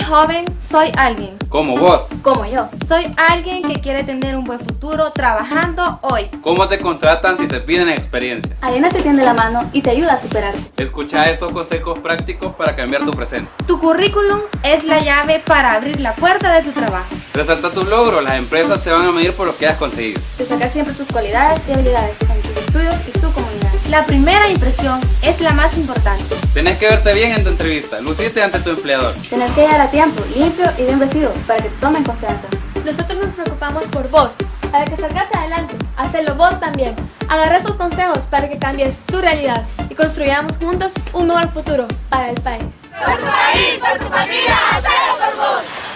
joven, soy alguien. Como vos. Como yo. Soy alguien que quiere tener un buen futuro trabajando hoy. ¿Cómo te contratan si te piden experiencia? Arena te tiende la mano y te ayuda a superarte. Escucha estos consejos prácticos para cambiar tu presente. Tu currículum es la llave para abrir la puerta de tu trabajo. Resalta tus logros, las empresas te van a medir por lo que has conseguido. Destacar siempre tus cualidades y habilidades en tus estudios y tu comunidad. La primera impresión es la más importante. Tenés que verte bien en tu entrevista, lucirte ante tu empleador. Tenés que llegar a tiempo, limpio y bien vestido para que te tomen confianza. Nosotros nos preocupamos por vos, para que salgas adelante. Hacelo vos también. Agarra esos consejos para que cambies tu realidad y construyamos juntos un mejor futuro para el país. Por tu país, por tu familia, hazlo por vos.